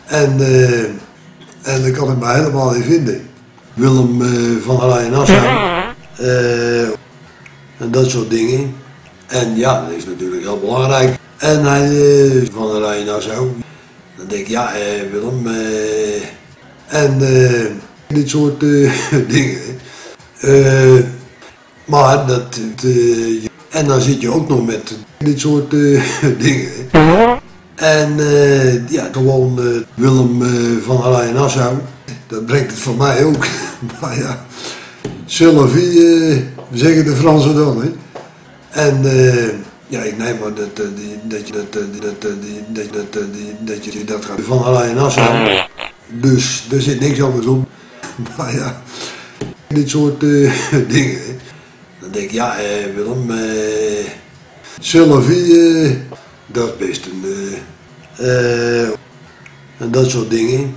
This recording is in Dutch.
En dan kan ik me helemaal niet vinden. Willem van Oranje-Nassau. En dat soort dingen. En ja, dat is natuurlijk heel belangrijk. En hij van Oranje-Nassau. Dan denk ik, ja Willem. Dit soort dingen. Maar dat... en dan zit je ook nog met dit soort dingen. En ja, gewoon Willem van Oranje-Nassau, dat brengt het voor mij ook. Maar ja, Sylvie, zeggen de Fransen dan, hè. En ja, ik neem maar dat je dat gaat van Oranje-Nassau. Dus er zit niks anders op. Maar ja, dit soort dingen. Dan denk ik, ja Willem, Sylvie, dat is best een... en dat soort dingen.